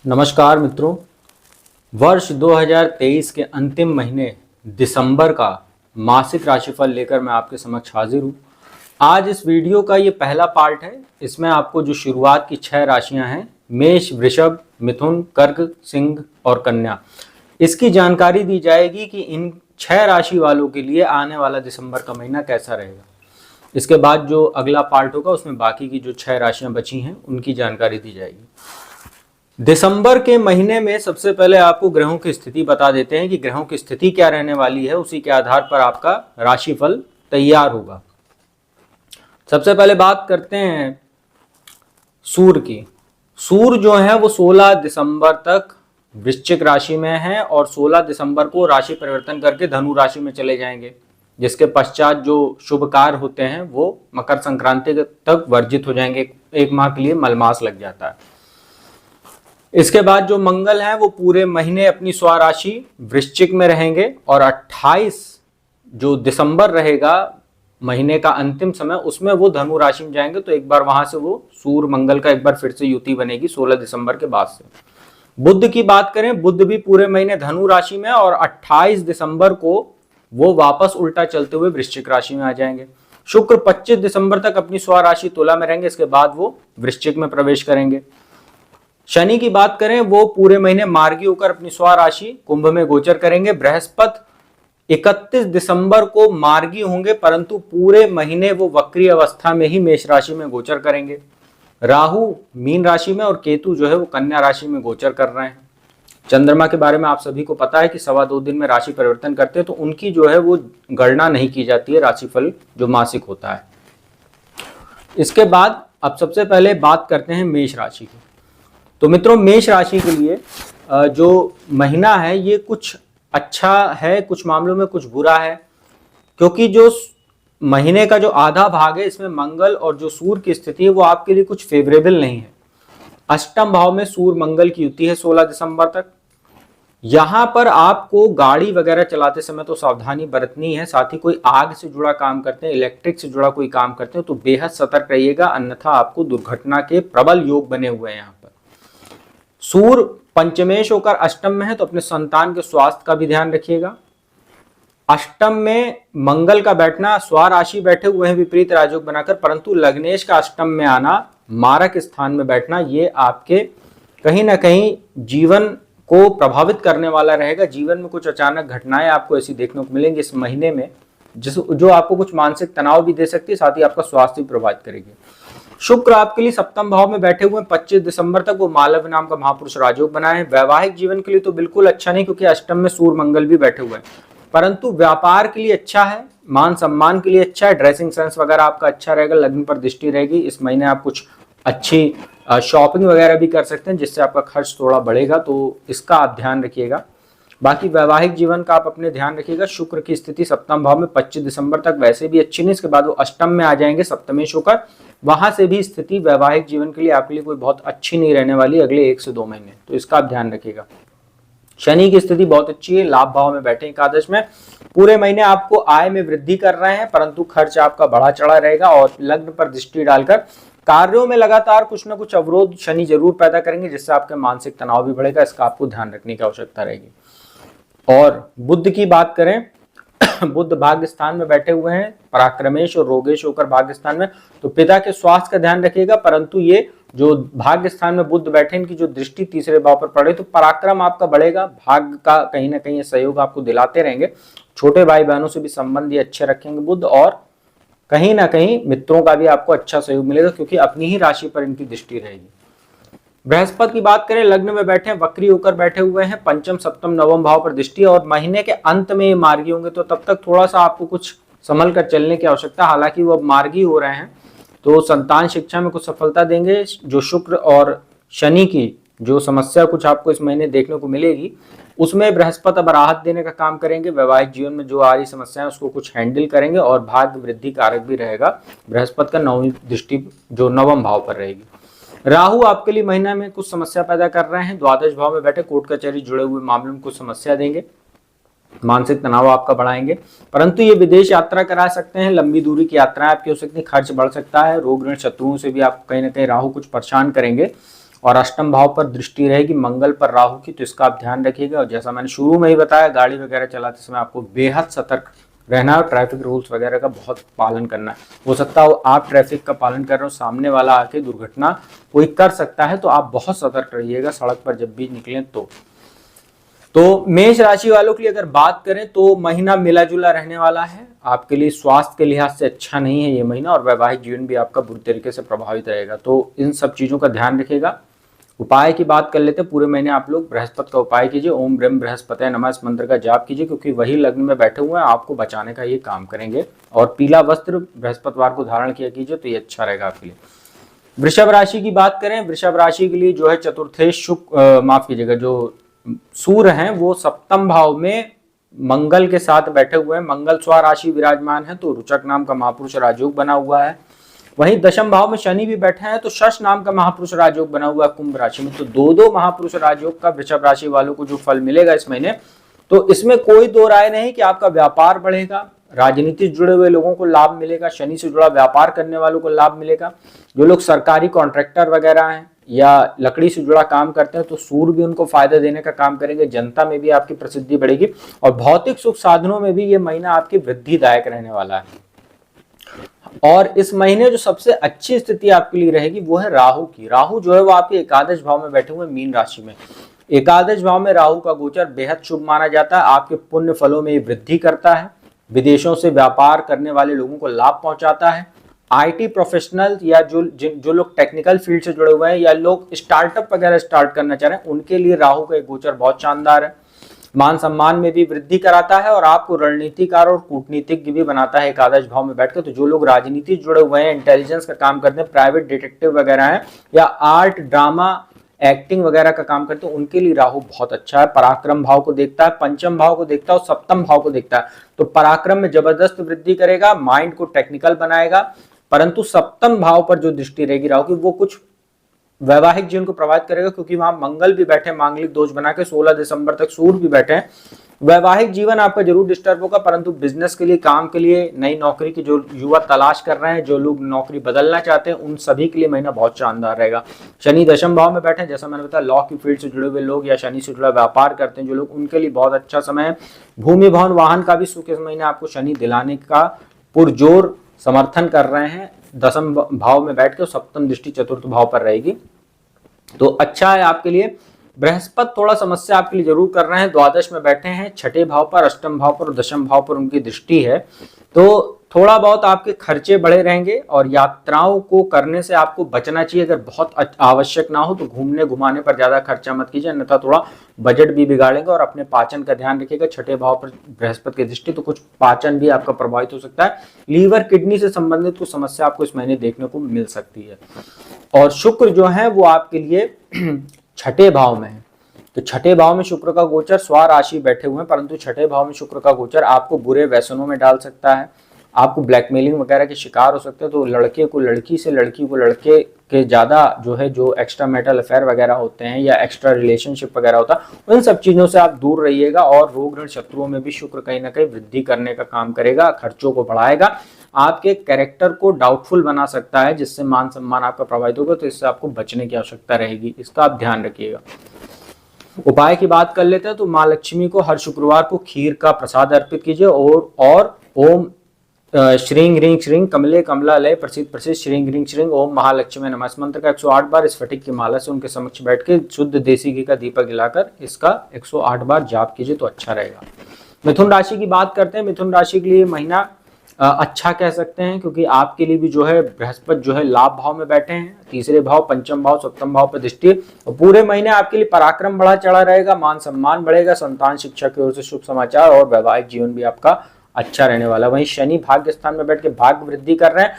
नमस्कार मित्रों, वर्ष 2023 के अंतिम महीने दिसंबर का मासिक राशिफल लेकर मैं आपके समक्ष हाजिर हूँ। आज इस वीडियो का ये पहला पार्ट है। इसमें आपको जो शुरुआत की 6 राशियां हैं, मेष, वृषभ, मिथुन, कर्क, सिंह और कन्या, इसकी जानकारी दी जाएगी कि इन 6 राशि वालों के लिए आने वाला दिसंबर का महीना कैसा रहेगा। इसके बाद जो अगला पार्ट होगा उसमें बाकी की जो 6 राशियां बची हैं उनकी जानकारी दी जाएगी। दिसंबर के महीने में सबसे पहले आपको ग्रहों की स्थिति बता देते हैं कि ग्रहों की स्थिति क्या रहने वाली है। उसी के आधार पर आपका राशिफल तैयार होगा। सबसे पहले बात करते हैं सूर्य की। सूर्य जो है वो 16 दिसंबर तक वृश्चिक राशि में है और 16 दिसंबर को राशि परिवर्तन करके धनु राशि में चले जाएंगे, जिसके पश्चात जो शुभ कार्य होते हैं वो मकर संक्रांति तक वर्जित हो जाएंगे। एक माह के लिए मलमास लग जाता है। इसके बाद जो मंगल है वो पूरे महीने अपनी स्वराशि वृश्चिक में रहेंगे और 28 जो दिसंबर रहेगा महीने का अंतिम समय, उसमें वो धनु राशि में जाएंगे। तो एक बार वहां से वो सूर्य मंगल का एक बार फिर से युति बनेगी 16 दिसंबर के बाद से। बुध की बात करें, बुध भी पूरे महीने धनु राशि में और 28 दिसंबर को वो वापस उल्टा चलते हुए वृश्चिक राशि में आ जाएंगे। शुक्र 25 दिसंबर तक अपनी स्वराशि तुला में रहेंगे, इसके बाद वो वृश्चिक में प्रवेश करेंगे। शनि की बात करें, वो पूरे महीने मार्गी होकर अपनी स्वराशि कुंभ में गोचर करेंगे। बृहस्पति 31 दिसंबर को मार्गी होंगे, परंतु पूरे महीने वो वक्री अवस्था में ही मेष राशि में गोचर करेंगे। राहु मीन राशि में और केतु जो है वो कन्या राशि में गोचर कर रहे हैं। चंद्रमा के बारे में आप सभी को पता है कि 2.25 दिन में राशि परिवर्तन करते हैं, तो उनकी जो है वो गणना नहीं की जाती है राशिफल जो मासिक होता है। इसके बाद अब सबसे पहले बात करते हैं मेष राशि की। तो मित्रों, मेष राशि के लिए जो महीना है ये कुछ अच्छा है, कुछ मामलों में कुछ बुरा है, क्योंकि जो महीने का जो आधा भाग है इसमें मंगल और जो सूर्य की स्थिति है वो आपके लिए कुछ फेवरेबल नहीं है। अष्टम भाव में सूर्य मंगल की युति है 16 दिसंबर तक। यहां पर आपको गाड़ी वगैरह चलाते समय तो सावधानी बरतनी है। साथ ही कोई आग से जुड़ा काम करते हैं, इलेक्ट्रिक से जुड़ा कोई काम करते हैं तो बेहद सतर्क रहिएगा, अन्यथा आपको दुर्घटना के प्रबल योग बने हुए हैं। यहाँ पर सूर्य पंचमेश होकर अष्टम में है, तो अपने संतान के स्वास्थ्य का भी ध्यान रखिएगा। अष्टम में मंगल का बैठना, स्वराशि बैठे हुए हैं विपरीत राजयोग बनाकर, परंतु लग्नेश का अष्टम में आना, मारक स्थान में बैठना, ये आपके कहीं ना कहीं जीवन को प्रभावित करने वाला रहेगा। जीवन में कुछ अचानक घटनाएं आपको ऐसी देखने को मिलेंगी इस महीने में, जो आपको कुछ मानसिक तनाव भी दे सकती है, साथ ही आपका स्वास्थ्य भी प्रभावित करेगी। शुक्र आपके लिए सप्तम भाव में बैठे हुए 25 दिसंबर तक, वो मालव नाम का महापुरुष राजयोग बनाए हैं। वैवाहिक जीवन के लिए तो बिल्कुल अच्छा नहीं, क्योंकि अष्टम में सूर्य मंगल भी बैठे हुए हैं, परंतु व्यापार के लिए अच्छा है, मान सम्मान के लिए अच्छा है, ड्रेसिंग सेंस वगैरह आपका अच्छा रहेगा, लग्न पर दृष्टि रहेगी। इस महीने आप कुछ अच्छी शॉपिंग वगैरह भी कर सकते हैं, जिससे आपका खर्च थोड़ा बढ़ेगा, तो इसका आप ध्यान रखिएगा। बाकी वैवाहिक जीवन का आप अपने ध्यान रखिएगा। शुक्र की स्थिति सप्तम भाव में 25 दिसंबर तक वैसे भी अच्छी नहीं, इसके बाद वो अष्टम में आ जाएंगे सप्तमेश होकर। वहां से भी स्थिति वैवाहिक जीवन के लिए आपके लिए कोई बहुत अच्छी नहीं रहने वाली अगले 1 से 2 महीने, तो इसका आप ध्यान रखिएगा। शनि की स्थिति बहुत अच्छी है, लाभ भाव में बैठे एकादश में। पूरे महीने आपको आय में वृद्धि कर रहे हैं, परंतु खर्च आपका बढ़ा चढ़ा रहेगा और लग्न पर दृष्टि डालकर कार्यों में लगातार कुछ ना कुछ अवरोध शनि जरूर पैदा करेंगे, जिससे आपके मानसिक तनाव भी बढ़ेगा। इसका आपको ध्यान रखने की आवश्यकता रहेगी। और बुध की बात करें, बुध भाग्य स्थान में बैठे हुए हैं, पराक्रमेश और रोगेश होकर भाग्य स्थान में, तो पिता के स्वास्थ्य का ध्यान रखिएगा। परंतु ये जो भाग्य स्थान में बुध बैठे, इनकी जो दृष्टि तीसरे भाव पर पड़े तो पराक्रम आपका बढ़ेगा, भाग्य का कहीं ना कहीं सहयोग आपको दिलाते रहेंगे। छोटे भाई बहनों से भी संबंध ये अच्छे रखेंगे बुध, और कहीं ना कहीं मित्रों का भी आपको अच्छा सहयोग मिलेगा, क्योंकि अपनी ही राशि पर इनकी दृष्टि रहेगी। बृहस्पति की बात करें, लग्न में बैठे हैं, वक्री होकर बैठे हुए हैं, पंचम सप्तम नवम भाव पर दृष्टि, और महीने के अंत में ये मार्गी होंगे, तो तब तक थोड़ा सा आपको कुछ संभल कर चलने की आवश्यकता। हालांकि वो अब मार्गी हो रहे हैं तो संतान शिक्षा में कुछ सफलता देंगे। जो शुक्र और शनि की जो समस्या कुछ आपको इस महीने देखने को मिलेगी, उसमें बृहस्पति अब राहत देने का काम करेंगे। वैवाहिक जीवन में जो आ रही समस्याएं उसको कुछ हैंडल करेंगे, और भाग्य वृद्धि कारक भी रहेगा। बृहस्पति का नौवीं दृष्टि जो नवम भाव पर रहेगी। राहु आपके लिए महीना में कुछ समस्या पैदा कर रहे हैं, द्वादश भाव में बैठे कोर्ट कचहरी जुड़े हुए मामलों में कुछ समस्या देंगे, मानसिक तनाव आपका बढ़ाएंगे। परंतु ये विदेश यात्रा करा सकते हैं, लंबी दूरी की यात्राएं आपकी हो सकती है, खर्च बढ़ सकता है, रोग ऋण शत्रुओं से भी आप कहीं ना कहीं राहु कुछ परेशान करेंगे। और अष्टम भाव पर दृष्टि रहेगी मंगल पर राहु की, तो इसका आप ध्यान रखिएगा। और जैसा मैंने शुरू में ही बताया, गाड़ी वगैरह चलाते समय आपको बेहद सतर्क रहना है और ट्रैफिक रूल्स वगैरह का बहुत पालन करना है। हो सकता हो आप ट्रैफिक का पालन कर रहे हो, सामने वाला आके दुर्घटना कोई कर सकता है, तो आप बहुत सतर्क रहिएगा सड़क पर जब भी निकलें। तो मेष राशि वालों के लिए अगर बात करें तो महीना मिला जुला रहने वाला है। आपके लिए स्वास्थ्य के लिहाज से अच्छा नहीं है ये महीना, और वैवाहिक जीवन भी आपका बुरी तरीके से प्रभावित रहेगा, तो इन सब चीजों का ध्यान रखिएगा। उपाय की बात कर लेते हैं। पूरे महीने आप लोग बृहस्पति का उपाय कीजिए, ओम ब्रह्म बृहस्पति नमः इस मंत्र का जाप कीजिए, क्योंकि वही लग्न में बैठे हुए हैं, आपको बचाने का ये काम करेंगे। और पीला वस्त्र बृहस्पतिवार को धारण किया कीजिए, तो ये अच्छा रहेगा आपके लिए। वृषभ राशि की बात करें, वृषभ राशि के लिए जो है चतुर्थेश शुक्र, माफ कीजिएगा, जो सूर्य हैं वो सप्तम भाव में मंगल के साथ बैठे हुए हैं। मंगल स्वराशि विराजमान है, तो रुचक नाम का महापुरुष राजयोग बना हुआ है। वहीं दशम भाव में शनि भी बैठे हैं, तो शश नाम का महापुरुष राजयोग बना हुआ है कुंभ राशि में। तो दो महापुरुष राजयोग का वृषभ राशि वालों को जो फल मिलेगा इस महीने, तो इसमें कोई दो राय नहीं कि आपका व्यापार बढ़ेगा, राजनीति से जुड़े हुए लोगों को लाभ मिलेगा, शनि से जुड़ा व्यापार करने वालों को लाभ मिलेगा। जो लोग सरकारी कॉन्ट्रैक्टर वगैरह हैं या लकड़ी से जुड़ा काम करते हैं, तो सूर्य भी उनको फायदा देने का काम करेंगे। जनता में भी आपकी प्रसिद्धि बढ़ेगी और भौतिक सुख साधनों में भी ये महीना आपकी वृद्धिदायक रहने वाला है। और इस महीने जो सबसे अच्छी स्थिति आपके लिए रहेगी वो है राहु की। राहु जो है वो आपके एकादश भाव में बैठे हुए मीन राशि में। एकादश भाव में राहु का गोचर बेहद शुभ माना जाता है। आपके पुण्य फलों में वृद्धि करता है, विदेशों से व्यापार करने वाले लोगों को लाभ पहुंचाता है। आईटी प्रोफेशनल या जो लोग टेक्निकल फील्ड से जुड़े हुए हैं या लोग स्टार्टअप वगैरह स्टार्ट करना चाह रहे हैं, उनके लिए राहु का एक गोचर बहुत शानदार है। मान सम्मान में भी वृद्धि कराता है और आपको रणनीतिकार और कूटनीतिज्ञ भी बनाता है एकादश भाव में बैठकर। तो जो लोग राजनीति से जुड़े हुए हैं, इंटेलिजेंस का काम करते हैं, प्राइवेट डिटेक्टिव वगैरह हैं या आर्ट ड्रामा एक्टिंग वगैरह का काम करते हैं, उनके लिए राहु बहुत अच्छा है। पराक्रम भाव को देखता है, पंचम भाव को देखता है और सप्तम भाव को देखता है। तो पराक्रम में जबरदस्त वृद्धि करेगा, माइंड को टेक्निकल बनाएगा। परंतु सप्तम भाव पर जो दृष्टि रहेगी राहु की, वो कुछ वैवाहिक जीवन को प्रभावित करेगा, क्योंकि वहां मंगल भी बैठे मांगलिक दोष बना के 16 दिसंबर तक सूर्य भी बैठे हैं। वैवाहिक जीवन आपका जरूर डिस्टर्ब होगा, परंतु बिजनेस के लिए, काम के लिए, नई नौकरी की जो युवा तलाश कर रहे हैं, जो लोग नौकरी बदलना चाहते हैं, उन सभी के लिए महीना बहुत शानदार रहेगा। शनि दशम भाव में बैठे, जैसा मैंने बताया, लॉ की फील्ड से जुड़े हुए लोग या शनि से जुड़ा व्यापार करते हैं जो लोग, उनके लिए बहुत अच्छा समय है। भूमि भवन वाहन का भी सुख इस महीने आपको शनि दिलाने का पुरजोर समर्थन कर रहे हैं। दसम भाव में बैठ के सप्तम दृष्टि चतुर्थ भाव पर रहेगी, तो अच्छा है आपके लिए। बृहस्पति थोड़ा समस्या आपके लिए जरूर कर रहे हैं, द्वादश में बैठे हैं, छठे भाव पर, अष्टम भाव पर और दशम भाव पर उनकी दृष्टि है। तो थोड़ा बहुत आपके खर्चे बढ़े रहेंगे और यात्राओं को करने से आपको बचना चाहिए। अगर बहुत आवश्यक ना हो तो घूमने घुमाने पर ज्यादा खर्चा मत कीजिए, अन्यथा थोड़ा बजट भी बिगाड़ेंगे। और अपने पाचन का ध्यान रखिएगा, छठे भाव पर बृहस्पति की दृष्टि, तो कुछ पाचन भी आपका प्रभावित हो सकता है। लीवर किडनी से संबंधित कुछ समस्या आपको इस महीने देखने को मिल सकती है। और शुक्र जो है वो आपके लिए छठे भाव में है, तो छठे भाव में शुक्र का गोचर स्वराशि बैठे हुए हैं, परंतु छठे भाव में शुक्र का गोचर आपको बुरे व्यसनों में डाल सकता है, आपको ब्लैकमेलिंग वगैरह के शिकार हो सकते हैं। तो लड़के को लड़की से, लड़की को लड़के के ज्यादा जो एक्स्ट्रा मैरिटल अफेयर वगैरह होते हैं या एक्स्ट्रा रिलेशनशिप वगैरह होता है, उन सब चीजों से आप दूर रहिएगा। और रोग ऋण शत्रुओं में भी शुक्र कहीं ना कहीं वृद्धि करने का काम करेगा, खर्चों को बढ़ाएगा, आपके कैरेक्टर को डाउटफुल बना सकता है, जिससे मान सम्मान आपका प्रभावित होगा। तो इससे आपको बचने की आवश्यकता रहेगी, इसका आप ध्यान रखिएगा। उपाय की बात कर लेते हैं, तो माँ लक्ष्मी को हर शुक्रवार को खीर का प्रसाद अर्पित कीजिए और ओम श्रीं ह्रीं श्रीं कमले कमलालय प्रसिद्ध श्रीं ह्रीं श्रीं ओम महालक्ष्मी नमः इस मंत्र का 108 बार स्फटिक की माला से उनके समक्ष बैठ के शुद्ध देसी घी का दीपक जलाकर इसका 108 बार जाप कीजिए, तो अच्छा रहेगा। मिथुन राशि की बात करते हैं। मिथुन राशि के लिए महीना अच्छा कह सकते हैं, क्योंकि आपके लिए भी जो है बृहस्पति जो है लाभ भाव में बैठे हैं, तीसरे भाव, पंचम भाव, सप्तम भाव पर दृष्टि। और पूरे महीने आपके लिए पराक्रम बढ़ा चढ़ा रहेगा, मान सम्मान बढ़ेगा, संतान शिक्षा की ओर से शुभ समाचार और वैवाहिक जीवन भी आपका अच्छा रहने वाला। वहीं शनि भाग्य स्थान में बैठ के भाग्य वृद्धि कर रहे हैं,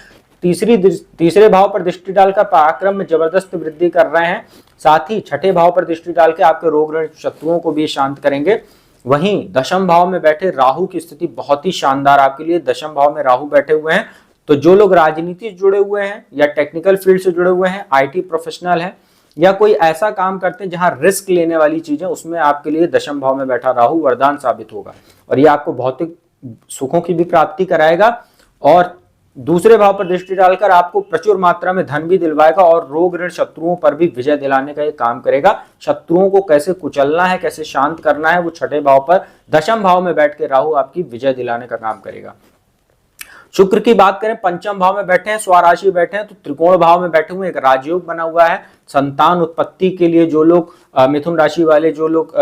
तीसरे भाव पर दृष्टि डालकर पराक्रम में जबरदस्त वृद्धि कर रहे हैं। साथ ही छठे भाव पर दृष्टि डाल के आपके रोग ऋण शत्रुओं को भी शांत करेंगे। वहीं दशम भाव में बैठे राहु की स्थिति बहुत ही शानदार आपके लिए। दशम भाव में राहु बैठे हुए हैं, तो जो लोग राजनीति से जुड़े हुए हैं या टेक्निकल फील्ड से जुड़े हुए हैं, आईटी प्रोफेशनल है या कोई ऐसा काम करते हैं जहां रिस्क लेने वाली चीजें, उसमें आपके लिए दशम भाव में बैठा राहु वरदान साबित होगा और ये आपको भौतिक सुखों की भी प्राप्ति कराएगा और दूसरे भाव पर दृष्टि डालकर आपको प्रचुर मात्रा में धन भी दिलवाएगा और रोग ऋण शत्रुओं पर भी विजय दिलाने का ये काम करेगा। शत्रुओं को कैसे कुचलना है, कैसे शांत करना है, वो छठे भाव पर दशम भाव में बैठ के राहु आपकी विजय दिलाने का काम करेगा। शुक्र की बात करें, पंचम भाव में बैठे हैं, स्वराशि बैठे हैं, तो त्रिकोण भाव में बैठे हुए एक राजयोग बना हुआ है। संतान उत्पत्ति के लिए जो लोग मिथुन राशि वाले जो लोग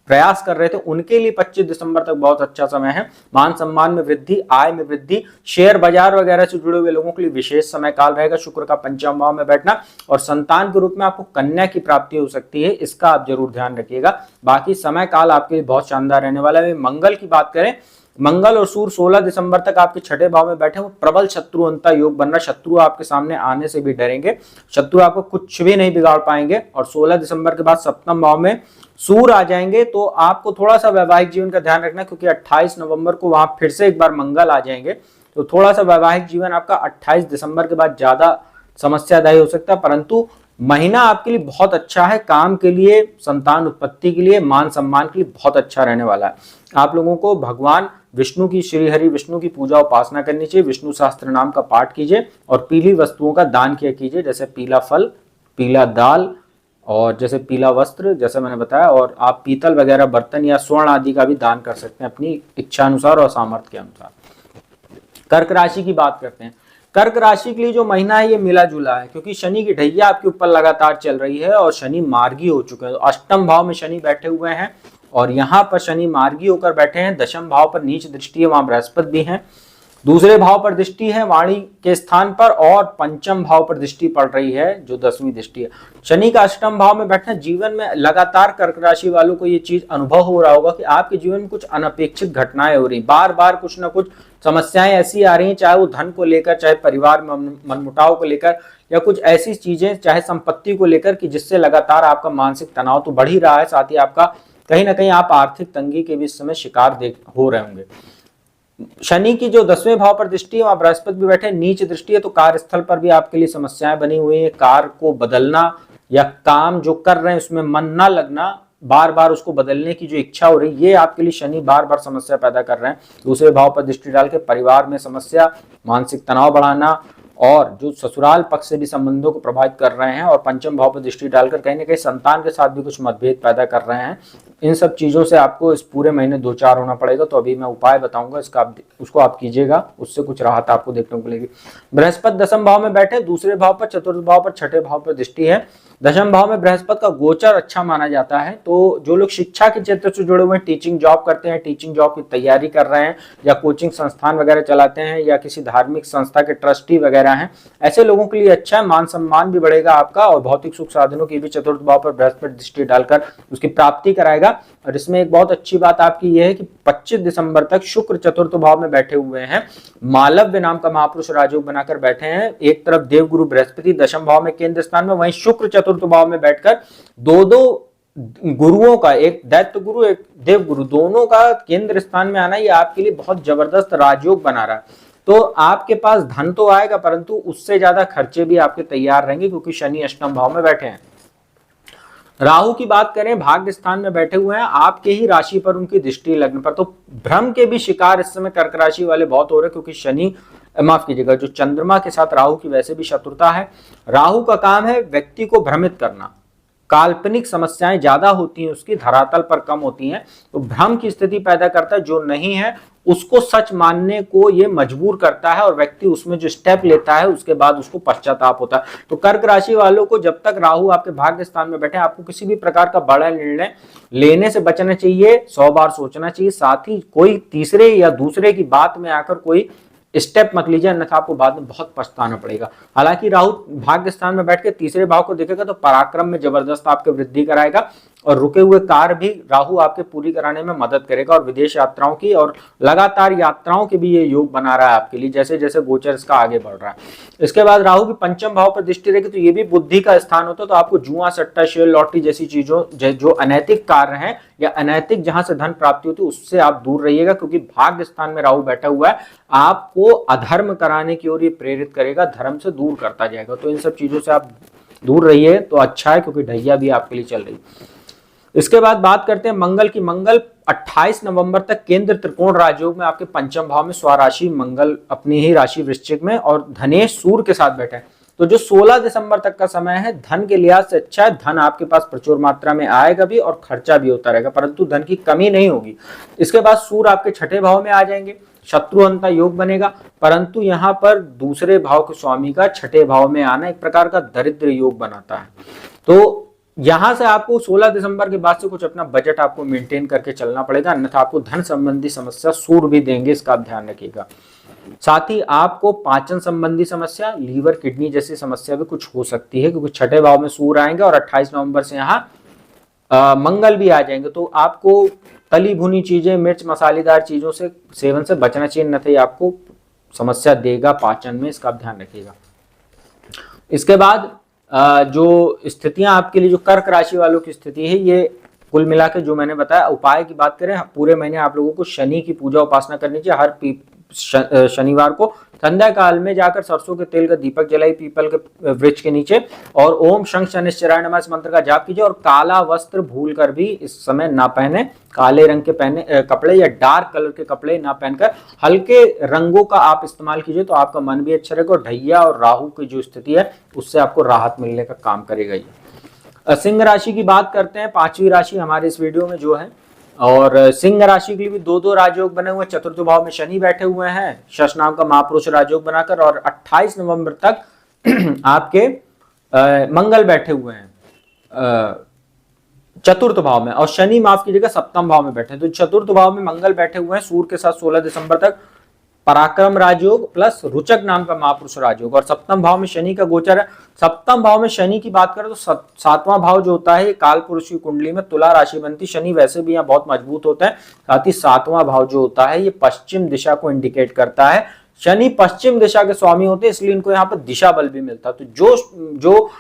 प्रयास कर रहे थे उनके लिए 25 दिसंबर तक बहुत अच्छा समय है। मान सम्मान में वृद्धि, आय में वृद्धि, शेयर बाजार वगैरह से जुड़े हुए लोगों के लिए विशेष समय काल रहेगा शुक्र का पंचम भाव में बैठना। और संतान के रूप में आपको कन्या की प्राप्ति हो सकती है, इसका आप जरूर ध्यान रखिएगा। बाकी समय काल आपके लिए बहुत शानदार रहने वाला है। मंगल की बात करें, मंगल और सूर्य 16 दिसंबर तक आपके छठे भाव में बैठे हुए प्रबल शत्रु अंता योग बन रहा। शत्रु आपके सामने आने से भी डरेंगे, शत्रु आपको कुछ भी नहीं बिगाड़ पाएंगे। और 16 दिसंबर के बाद सप्तम भाव में सूर्य आ जाएंगे, तो आपको थोड़ा सा वैवाहिक जीवन का ध्यान रखना, क्योंकि 28 नवंबर को वहां फिर से एक बार मंगल आ जाएंगे, तो थोड़ा सा वैवाहिक जीवन आपका 28 दिसंबर के बाद ज्यादा समस्यादायी हो सकता है। परंतु महीना आपके लिए बहुत अच्छा है, काम के लिए, संतान उत्पत्ति के लिए, मान सम्मान के लिए बहुत अच्छा रहने वाला है। आप लोगों को भगवान विष्णु की, श्री हरि विष्णु की पूजा उपासना करनी चाहिए, विष्णु सहस्त्र नाम का पाठ कीजिए और पीली वस्तुओं का दान किया कीजिए, जैसे पीला फल, पीला दाल और जैसे पीला वस्त्र, जैसे मैंने बताया। और आप पीतल वगैरह बर्तन या स्वर्ण आदि का भी दान कर सकते हैं अपनी इच्छा अनुसार और सामर्थ्य के अनुसार। कर्क राशि की बात करते हैं। कर्क राशि के लिए जो महीना है ये मिला जुला है, क्योंकि शनि की ढैया आपके ऊपर लगातार चल रही है और शनि मार्गी हो चुके हैं। तो अष्टम भाव में शनि बैठे हुए हैं और यहाँ पर शनि मार्गी होकर बैठे हैं। दशम भाव पर नीच दृष्टि है, वहां बृहस्पति भी है। दूसरे भाव पर दृष्टि है वाणी के स्थान पर, और पंचम भाव पर दृष्टि पड़ रही है जो 10वीं दृष्टि है। शनि का अष्टम भाव में बैठना, जीवन में लगातार कर्क राशि वालों को ये चीज अनुभव हो रहा होगा कि आपके जीवन में कुछ अनपेक्षित घटनाएं हो रही, बार बार कुछ ना कुछ समस्याएं ऐसी आ रही हैं, चाहे वो धन को लेकर, चाहे परिवार में मनमुटाव को लेकर, या कुछ ऐसी चीजें चाहे संपत्ति को लेकर कि जिससे लगातार आपका मानसिक तनाव तो बढ़ ही रहा है, साथ ही आपका कहीं ना कहीं आप आर्थिक तंगी के भी इस समय शिकार हो रहे होंगे। शनि की जो 10वें भाव पर दृष्टि है, वहां बृहस्पति भी बैठे, नीच दृष्टि है, तो कार्यस्थल पर भी आपके लिए समस्याएं बनी हुई है। कार को बदलना या काम जो कर रहे हैं उसमें मन ना लगना, बार बार उसको बदलने की जो इच्छा हो रही, ये आपके लिए शनि बार बार समस्या पैदा कर रहे हैं। दूसरे भाव पर दृष्टि डाल के परिवार में समस्या, मानसिक तनाव बढ़ाना और जो ससुराल पक्ष से भी संबंधों को प्रभावित कर रहे हैं, और पंचम भाव पर दृष्टि डालकर कहीं ना कहीं संतान के साथ भी कुछ मतभेद पैदा कर रहे हैं। इन सब चीजों से आपको इस पूरे महीने 2-4 होना पड़ेगा। तो अभी मैं उपाय बताऊंगा, उसको आप कीजिएगा, उससे कुछ राहत आपको देखने को मिलेगी। बृहस्पति दशम भाव में बैठे, दूसरे भाव पर, चतुर्थ भाव पर, छठे भाव पर दृष्टि है। दशम भाव में बृहस्पति का गोचर अच्छा माना जाता है। तो जो लोग शिक्षा के क्षेत्र से जुड़े हुए हैं, टीचिंग जॉब करते हैं, टीचिंग जॉब की तैयारी कर रहे हैं, या कोचिंग संस्थान वगैरह चलाते हैं, या किसी धार्मिक संस्था के ट्रस्टी वगैरह हैं, ऐसे लोगों के लिए अच्छा है। मान सम्मान भी बढ़ेगा आपका और भौतिक सुख साधनों की भी चतुर्थ भाव पर बृहस्पति दृष्टि डालकर उसकी प्राप्ति कराएगा। और इसमें एक बहुत अच्छी बात आपकी यह है कि 25 दिसंबर तक शुक्र चतुर्थ भाव में बैठे हुए हैं। मालव्य नाम का महापुरुष राजयोग बनाकर बैठे हैं। एक तरफ देवगुरु बृहस्पति दशम भाव में केंद्र स्थान में, वहीं शुक्र चतुर्थ भाव में बैठकर दो गुरुओं का, एक दैत्य गुरु एक देव गुरु, दोनों का केंद्र स्थान में आना, ये आपके लिए बहुत जबरदस्त राजयोग बना रहा है। तो आपके पास धन तो आएगा, परंतु उससे ज्यादा खर्चे भी आपके तैयार रहेंगे, क्योंकि शनि अष्टम भाव में बैठे हैं। राहु की बात करें, भाग्य स्थान में बैठे हुए हैं, आपके ही राशि पर उनकी दृष्टि लगने पर, तो भ्रम के भी शिकार इस समय कर्क राशि वाले बहुत हो रहे हैं, क्योंकि शनि, माफ कीजिएगा, जो चंद्रमा के साथ राहु की वैसे भी शत्रुता है। राहु का काम है व्यक्ति को भ्रमित करना, काल्पनिक समस्याएं ज्यादा होती हैं उसकी, धरातल पर कम होती हैं, तो भ्रम की स्थिति पैदा करता है। जो नहीं है उसको सच मानने को ये मजबूर करता है, और व्यक्ति उसमें जो स्टेप लेता है उसके बाद उसको पश्चाताप होता है। तो कर्क राशि वालों को जब तक राहु आपके भाग्य स्थान में बैठे, आपको किसी भी प्रकार का बड़ा निर्णय लेने से बचना चाहिए, 100 बार सोचना चाहिए। साथ ही कोई तीसरे या दूसरे की बात में आकर कोई स्टेप मत लीजिए, अन्यथा आपको बाद में बहुत पछताना पड़ेगा। हालांकि राहु भाग्य स्थान में बैठ के तीसरे भाव को देखेगा तो पराक्रम में जबरदस्त आपके वृद्धि कराएगा, और रुके हुए कार्य भी राहु आपके पूरी कराने में मदद करेगा, और विदेश यात्राओं की और लगातार यात्राओं के भी ये योग बना रहा है आपके लिए, जैसे जैसे गोचर इसका आगे बढ़ रहा है। इसके बाद राहु की पंचम भाव पर दृष्टि रहेगी, तो ये भी बुद्धि का स्थान होता है। तो आपको जुआ, सट्टा, शेयर, लॉटरी जैसी चीजों, जो अनैतिक कार्य हैं या अनैतिक जहां से धन प्राप्ति होती है, उससे आप दूर रहिएगा, क्योंकि भाग्य स्थान में राहु बैठा हुआ है, आपको अधर्म कराने की ओर ये प्रेरित करेगा, धर्म से दूर करता जाएगा। तो इन सब चीजों से आप दूर रहिए तो अच्छा है, क्योंकि ढैया भी आपके लिए चल रही है। इसके बाद बात करते हैं मंगल की। मंगल 28 नवंबर तक केंद्र त्रिकोण राजयोग में आपके पंचम भाव में स्वराशि मंगल अपनी ही राशि वृश्चिक में और धनेश सूर्य के साथ बैठे हैं। तो जो 16 दिसंबर तक का समय है धन के लिहाज से अच्छा है। धन आपके पास प्रचुर मात्रा में आएगा भी और खर्चा भी होता रहेगा, परंतु धन की कमी नहीं होगी। इसके बाद सूर्य आपके छठे भाव में आ जाएंगे, शत्रुअंता योग बनेगा, परंतु यहाँ पर दूसरे भाव के स्वामी का छठे भाव में आना एक प्रकार का दरिद्र योग बनाता है। तो यहां से आपको 16 दिसंबर के बाद से कुछ अपना बजट आपको मेंटेन करके चलना पड़ेगा, अन्यथा आपको धन संबंधी समस्या सूर्य भी देंगे, इसका आप ध्यान रखिएगा। साथ ही आपको पाचन संबंधी समस्या, लीवर किडनी जैसी समस्या भी कुछ हो सकती है, क्योंकि छठे भाव में सूर्य आएंगे और 28 नवंबर से यहाँ मंगल भी आ जाएंगे। तो आपको तली भुनी चीजें, मिर्च मसालेदार चीजों से सेवन से बचना चाहिए, अन्यथा ये आपको समस्या देगा पाचन में, इसका आप ध्यान रखिएगा। इसके बाद जो स्थितियां आपके लिए, जो कर्क राशि वालों की स्थिति है, ये कुल मिला के जो मैंने बताया। उपाय की बात करें, पूरे महीने आप लोगों को शनि की पूजा उपासना करनी चाहिए। हर शनिवार को संध्या काल में जाकर सरसों के तेल का दीपक जलाई पीपल के वृक्ष के नीचे और ओम शंख शनिश्चराय नमः इस मंत्र का जाप कीजिए। और काला वस्त्र भूल कर भी इस समय ना पहने, काले रंग के पहने कपड़े या डार्क कलर के कपड़े ना पहनकर हल्के रंगों का आप इस्तेमाल कीजिए, तो आपका मन भी अच्छा रहेगा। और ढैया और राहु की जो स्थिति है उससे आपको राहत मिलने का काम करेगा ये। सिंह राशि की बात करते हैं, पांचवी राशि हमारे इस वीडियो में जो है। और सिंह राशि के लिए भी दो राजयोग बने हुए हैं। चतुर्थ भाव में शनि बैठे हुए हैं शश नाम का महापुरुष राजयोग बनाकर, और 28 नवंबर तक आपके मंगल बैठे हुए हैं चतुर्थ भाव में, और शनि माफ कीजिएगा सप्तम भाव में बैठे हैं। तो चतुर्थ भाव में मंगल बैठे हुए हैं सूर्य के साथ 16 दिसंबर तक, पराक्रम राजयोग प्लस रुचक नाम का महापुरुष राजयोग, और सप्तम भाव में शनि का गोचर है। सप्तम भाव में शनि की बात करें तो सातवां भाव जो होता है काल पुरुष की कुंडली में तुला राशि बनती। शनि वैसे भी यहाँ बहुत मजबूत होता है, साथ ही सातवां भाव जो होता है ये पश्चिम दिशा को इंडिकेट करता है। शनि पश्चिम दिशा के स्वामी होते हैं, इसलिए इनको यहाँ पर दिशा बल भी मिलता है। तो जो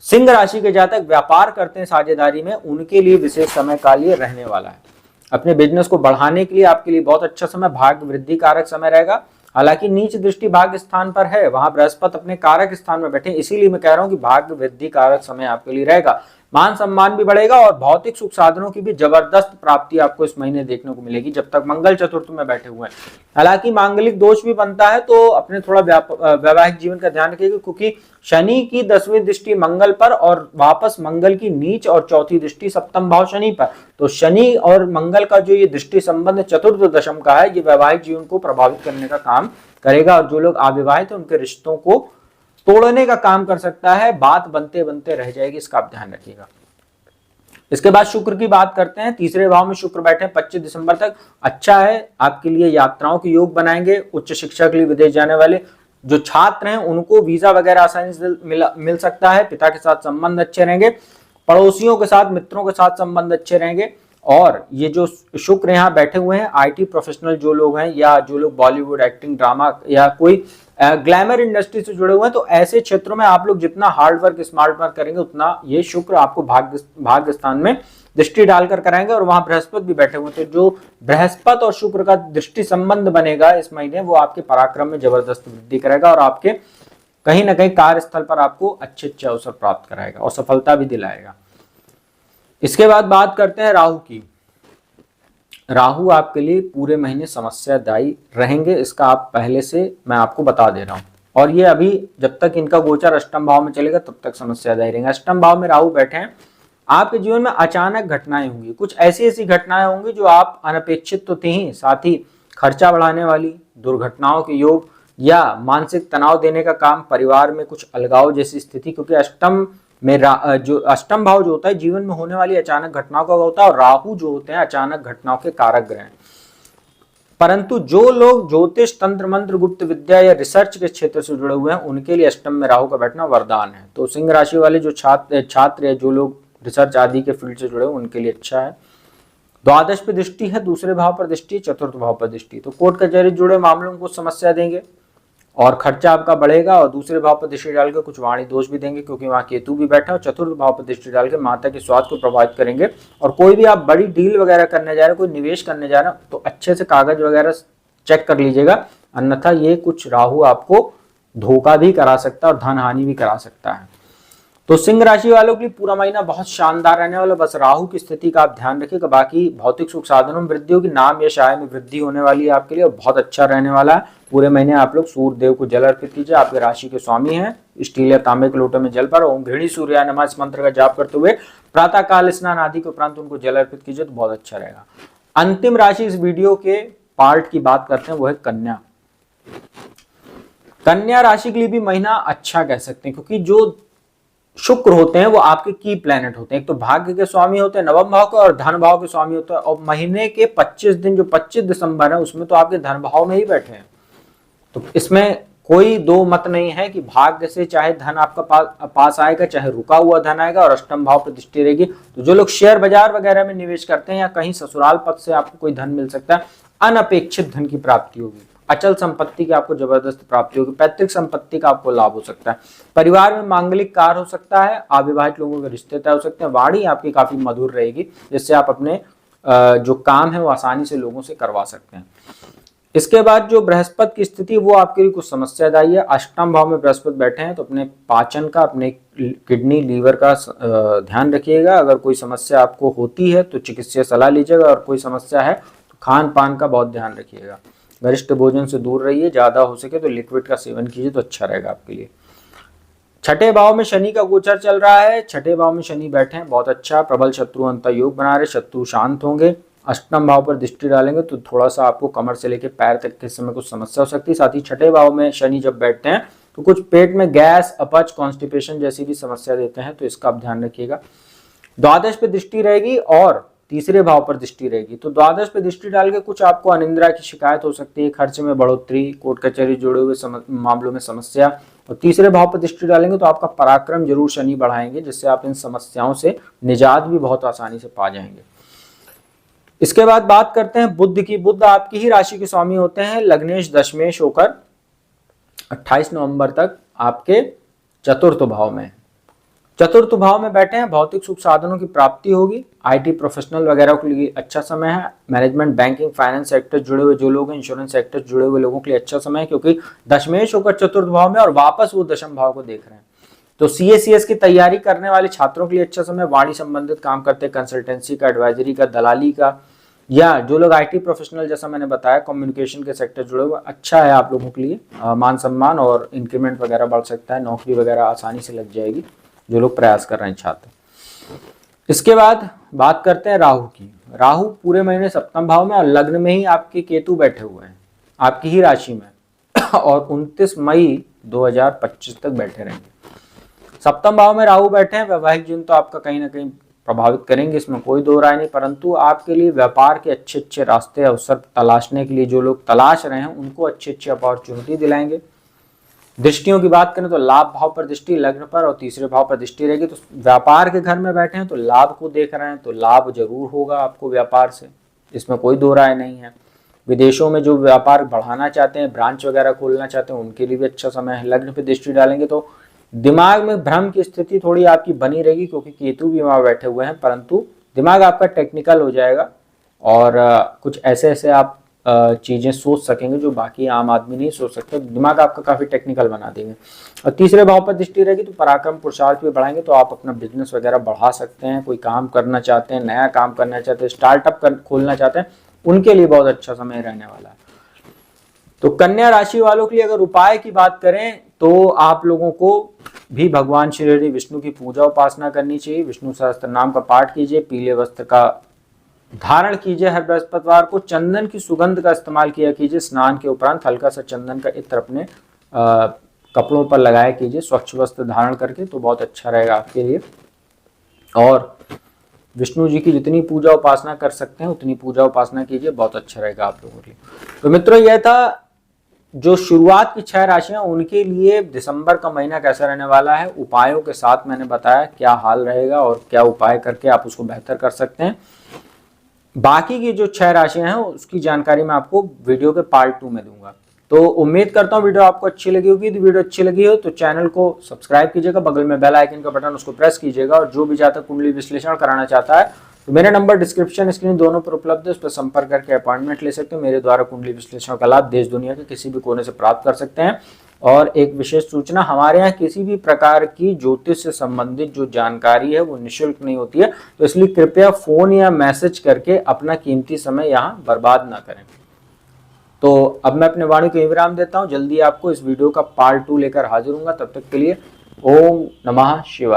सिंह राशि के जातक व्यापार करते हैं साझेदारी में, उनके लिए विशेष समय काल ये रहने वाला है। अपने बिजनेस को बढ़ाने के लिए आपके लिए बहुत अच्छा समय, भाग्य वृद्धि कारक समय रहेगा। हालांकि नीच दृष्टि भाग्य स्थान पर है, वहां बृहस्पति अपने कारक स्थान में बैठे, इसीलिए मैं कह रहा हूं कि भाग्य वृद्धि कारक समय आपके लिए रहेगा। मान सम्मान भी बढ़ेगा और भौतिक सुख साधनों की भी जबरदस्त प्राप्ति आपको इस महीने देखने को मिलेगी, जब तक मंगल चतुर्थ में बैठे हुए हैं। हालांकि मांगलिक दोष भी बनता है, तो अपने थोड़ा वैवाहिक जीवन का ध्यान रखिएगा, क्योंकि शनि की 10वीं दृष्टि मंगल पर और वापस मंगल की नीच और चौथी दृष्टि सप्तम भाव शनि पर। तो शनि और मंगल का जो ये दृष्टि संबंध चतुर्थ दशम का है, ये वैवाहिक जीवन को प्रभावित करने का काम करेगा, और जो लोग अविवाहित हैं उनके रिश्तों को तोड़ने का काम कर सकता है, बात बनते बनते रह जाएगी, इसका आप ध्यान रखिएगा। इसके बाद शुक्र की बात करते हैं। तीसरे भाव में शुक्र बैठे 25 दिसंबर तक, अच्छा है आपके लिए, यात्राओं के योग बनाएंगे। उच्च शिक्षा के लिए विदेश जाने वाले जो छात्र हैं उनको वीजा वगैरह आसानी से मिल सकता है। पिता के साथ संबंध अच्छे रहेंगे, पड़ोसियों के साथ मित्रों के साथ संबंध अच्छे रहेंगे। और ये जो शुक्र यहाँ बैठे हुए हैं, आईटी प्रोफेशनल जो लोग हैं या जो लोग बॉलीवुड एक्टिंग ड्रामा या कोई ग्लैमर इंडस्ट्री से जुड़े हुए हैं, तो ऐसे क्षेत्रों में आप लोग जितना हार्ड वर्क स्मार्ट वर्क करेंगे उतना ये शुक्र आपको भाग्य स्थान में दृष्टि डालकर कराएंगे। और वहां बृहस्पति भी बैठे हुए थे, जो बृहस्पति और शुक्र का दृष्टि संबंध बनेगा इस महीने, वो आपके पराक्रम में जबरदस्त वृद्धि करेगा और आपके कहीं ना कहीं कार्यस्थल पर आपको अच्छे अच्छे अवसर प्राप्त कराएगा और सफलता भी दिलाएगा। इसके बाद बात करते हैं राहु की। राहु आपके लिए पूरे महीने समस्यादायी रहेंगे, इसका आप पहले से मैं आपको बता दे रहा हूं, और ये अभी जब तक इनका गोचर अष्टम भाव में चलेगा तब तक समस्यादायी रहेंगे। अष्टम भाव में राहु बैठे हैं, आपके जीवन में अचानक घटनाएं होंगी, कुछ ऐसी ऐसी घटनाएं होंगी जो आप अनपेक्षित तो थी ही, साथ ही खर्चा बढ़ाने वाली, दुर्घटनाओं के योग या मानसिक तनाव देने का काम, परिवार में कुछ अलगाव जैसी स्थिति, क्योंकि अष्टम में जो अष्टम भाव जो होता है जीवन में होने वाली अचानक घटनाओं का होता है, और राहु जो होते हैं अचानक घटनाओं के कारक ग्रह। परंतु जो लोग ज्योतिष तंत्र मंत्र गुप्त विद्या या रिसर्च के क्षेत्र से जुड़े हुए हैं उनके लिए अष्टम में राहु का बैठना वरदान है। तो सिंह राशि वाले जो छात्र या जो लोग रिसर्च आदि के फील्ड से जुड़े हुए उनके लिए अच्छा है। द्वादश पे दृष्टि है, दूसरे भाव पर दृष्टि, चतुर्थ भाव पर दृष्टि, तो कोर्ट कचहरी जुड़े मामलों को समस्या देंगे और खर्चा आपका बढ़ेगा। और दूसरे भाव पर दृष्टि डालकर कुछ वाणी दोष भी देंगे, क्योंकि वहां केतु भी बैठा है। और चतुर्थ भाव पर दृष्टि डालकर माता के स्वास्थ्य को प्रभावित करेंगे। और कोई भी आप बड़ी डील वगैरह करने जा रहे हैं, कोई निवेश करने जा रहे हैं, तो अच्छे से कागज वगैरह चेक कर लीजिएगा, अन्यथा ये कुछ राहु आपको धोखा भी करा सकता है और धन हानि भी करा सकता है। तो सिंह राशि वालों के लिए पूरा महीना बहुत शानदार रहने वाला। बस राहु की स्थिति का आप ध्यान रखिएगा। बाकी भौतिक सुख साधनों में वृद्धि होगी, नाम यश आय में वृद्धि होने वाली है आपके लिए और बहुत अच्छा रहने वाला है। पूरे महीने आप लोग सूर्य देव को जल अर्पित कीजिए, आपके राशि के स्वामी हैं। स्टील या तांबे के लोटे में जल पर ओम घृणी सूर्याय नमः इस मंत्र का जाप करते हुए प्रातः काल स्नान आदि के उपरांत उनको जल अर्पित कीजिए तो बहुत अच्छा रहेगा। अंतिम राशि इस वीडियो के पार्ट की बात करते हैं, वो है कन्या। कन्या राशि के लिए भी महीना अच्छा कह सकते हैं, क्योंकि जो शुक्र होते हैं वो आपके की प्लैनेट होते हैं। एक तो भाग्य के स्वामी होते हैं नवम भाव के, और धन भाव के स्वामी होते हैं। और महीने के 25 दिन, जो 25 दिसंबर है, उसमें तो आपके धन भाव में ही बैठे हैं। तो इसमें कोई दो मत नहीं है कि भाग्य से चाहे धन आपका पास आएगा, चाहे रुका हुआ धन आएगा, और अष्टम भाव पर दृष्टि रहेगी। तो जो लोग शेयर बाजार वगैरह में निवेश करते हैं या कहीं ससुराल पद से आपको कोई धन मिल सकता है, अनपेक्षित धन की प्राप्ति होगी। अचल संपत्ति की आपको जबरदस्त प्राप्ति होगी। पैतृक संपत्ति का आपको लाभ हो सकता है। परिवार में मांगलिक कार्य हो सकता है। अविवाहित लोगों के रिश्ते तय हो सकते हैं। वाणी आपकी काफी मधुर रहेगी, जिससे आप अपने जो काम है वो आसानी से लोगों से करवा सकते हैं। इसके बाद जो बृहस्पति की स्थिति, वो आपके लिए कुछ समस्यादायी है। अष्टम भाव में बृहस्पति बैठे हैं, तो अपने पाचन का, अपने किडनी लीवर का ध्यान रखिएगा। अगर कोई समस्या आपको होती है तो चिकित्सीय सलाह लीजिएगा, और कोई समस्या है तो खान पान का बहुत ध्यान रखिएगा। गरिष्ठ भोजन से दूर रहिए, ज्यादा हो सके तो लिक्विड का सेवन कीजिए तो अच्छा रहेगा आपके लिए। छठे भाव में शनि का गोचर चल रहा है। छठे भाव में शनि बैठे हैं, बहुत अच्छा। प्रबल शत्रु अंतर योग बना रहे, शत्रु शांत होंगे। अष्टम भाव पर दृष्टि डालेंगे तो थोड़ा सा आपको कमर से लेकर पैर तक के समय कुछ समस्या हो सकती है। साथ ही छठे भाव में शनि जब बैठते हैं तो कुछ पेट में गैस, अपच, कॉन्स्टिपेशन जैसी भी समस्या देते हैं, तो इसका आप ध्यान रखिएगा। द्वादश पे दृष्टि रहेगी और तीसरे भाव पर दृष्टि रहेगी, तो द्वादश पे दृष्टि डाल के कुछ आपको अनिद्रा की शिकायत हो सकती है, खर्च में बढ़ोतरी, कोर्ट कचहरी जुड़े हुए मामलों में समस्या। और तीसरे भाव पर दृष्टि डालेंगे तो आपका पराक्रम जरूर शनि बढ़ाएंगे, जिससे आप इन समस्याओं से निजात भी बहुत आसानी से पा जाएंगे। इसके बाद बात करते हैं बुध की। बुध आपकी ही राशि के स्वामी होते हैं। लग्नेश दशमेश होकर 28 नवंबर तक आपके चतुर्थ भाव में, चतुर्थ भाव में बैठे हैं। भौतिक सुख साधनों की प्राप्ति होगी। आईटी प्रोफेशनल वगैरह के लिए अच्छा समय है। मैनेजमेंट, बैंकिंग, फाइनेंस सेक्टर जुड़े हुए जो लोग हैं, इंश्योरेंस सेक्टर जुड़े हुए लोगों के लिए अच्छा समय है, क्योंकि दशमेश होकर चतुर्थ भाव में और वापस वो दशम भाव को देख रहे हैं। तो CA/CS की तैयारी करने वाले छात्रों के लिए अच्छा समय। वाणी संबंधित काम करते हैं, कंसल्टेंसी का, एडवाइजरी का, दलाली का, या जो लोग IT प्रोफेशनल जैसा मैंने बताया कम्युनिकेशन के सेक्टर जुड़े हुए, अच्छा है आप लोगों के लिए। मान सम्मान और इंक्रीमेंट वगैरह बढ़ सकता है। नौकरी वगैरह आसानी से लग जाएगी जो लोग प्रयास कर रहे हैं छात्र। इसके बाद बात करते हैं राहु की। राहु पूरे महीने सप्तम भाव में और लग्न में ही आपके केतु बैठे हुए हैं, आपकी ही राशि में और 29 मई 2025 तक बैठे रहेंगे। सप्तम भाव में राहु बैठे हैं। वैवाहिक जीवन तो आपका कहीं ना कहीं प्रभावित करेंगे, इसमें कोई दो राय नहीं, परंतु आपके लिए व्यापार के अच्छे अच्छे रास्ते, अवसर तलाशने के लिए जो लोग तलाश रहे हैं उनको अच्छी अच्छी अपॉर्चुनिटी दिलाएंगे। दृष्टियों की बात करें तो लाभ भाव पर दृष्टि, लग्न पर और तीसरे भाव पर दृष्टि रहेगी। तो व्यापार के घर में बैठे हैं तो लाभ को देख रहे हैं, तो लाभ जरूर होगा आपको व्यापार से, इसमें कोई दो राय नहीं है। विदेशों में जो व्यापार बढ़ाना चाहते हैं, ब्रांच वगैरह खोलना चाहते हैं, उनके लिए भी अच्छा समय है। लग्न पे दृष्टि डालेंगे तो दिमाग में भ्रम की स्थिति थोड़ी आपकी बनी रहेगी, क्योंकि केतु भी वहां बैठे हुए हैं, परंतु दिमाग आपका टेक्निकल हो जाएगा और कुछ ऐसे ऐसे आप चीजें सोच सकेंगे जो बाकी आम आदमी नहीं सोच सकते। दिमाग आपका काफी टेक्निकल बना देंगे। और तीसरे भाव पर दृष्टि रहेगी तो पराक्रम पुरुषार्थ भी बढ़ाएंगे, तो आप अपना बिजनेस वगैरह बढ़ा सकते हैं। कोई काम करना चाहते हैं, नया काम करना चाहते हैं, स्टार्टअप खोलना चाहते हैं, उनके लिए बहुत अच्छा समय रहने वाला है। तो कन्या राशि वालों के लिए अगर उपाय की बात करें तो आप लोगों को भी भगवान श्री हरि विष्णु की पूजा उपासना करनी चाहिए। विष्णु सहस्त्र नाम का पाठ कीजिए, पीले वस्त्र का धारण कीजिए हर बृहस्पतिवार को, चंदन की सुगंध का इस्तेमाल किया कीजिए। स्नान के उपरांत हल्का सा चंदन का इत्र अपने कपड़ों पर लगाया कीजिए, स्वच्छ वस्त्र धारण करके, तो बहुत अच्छा रहेगा आपके लिए। और विष्णु जी की जितनी पूजा उपासना कर सकते हैं उतनी पूजा उपासना कीजिए, बहुत अच्छा रहेगा आप लोगों के लिए। तो मित्रों, यह था जो शुरुआत की 6 राशियां, उनके लिए दिसंबर का महीना कैसा रहने वाला है। उपायों के साथ मैंने बताया क्या हाल रहेगा और क्या उपाय करके आप उसको बेहतर कर सकते हैं। बाकी की जो 6 राशियां हैं उसकी जानकारी मैं आपको वीडियो के पार्ट 2 में दूंगा। तो उम्मीद करता हूं वीडियो आपको अच्छी लगी होगी। तो वीडियो अच्छी लगी हो तो चैनल को सब्सक्राइब कीजिएगा, बगल में बेल आइकन का बटन उसको प्रेस कीजिएगा। और जो भी चाहता कुंडली विश्लेषण कराना चाहता है तो मेरे नंबर डिस्क्रिप्शन स्क्रीन दोनों पर उपलब्ध है, उस पर संपर्क करके अपॉइंटमेंट ले सकते हो। मेरे द्वारा कुंडली विश्लेषण का लाभ देश दुनिया के किसी भी कोने से प्राप्त कर सकते हैं। और एक विशेष सूचना, हमारे यहाँ किसी भी प्रकार की ज्योतिष से संबंधित जो जानकारी है वो निःशुल्क नहीं होती है, तो इसलिए कृपया फोन या मैसेज करके अपना कीमती समय यहाँ बर्बाद ना करें। तो अब मैं अपने वाणी को विराम देता हूँ, जल्दी आपको इस वीडियो का पार्ट 2 लेकर हाजिर हूँगा। तब तक के लिए ओम नमः शिवाय।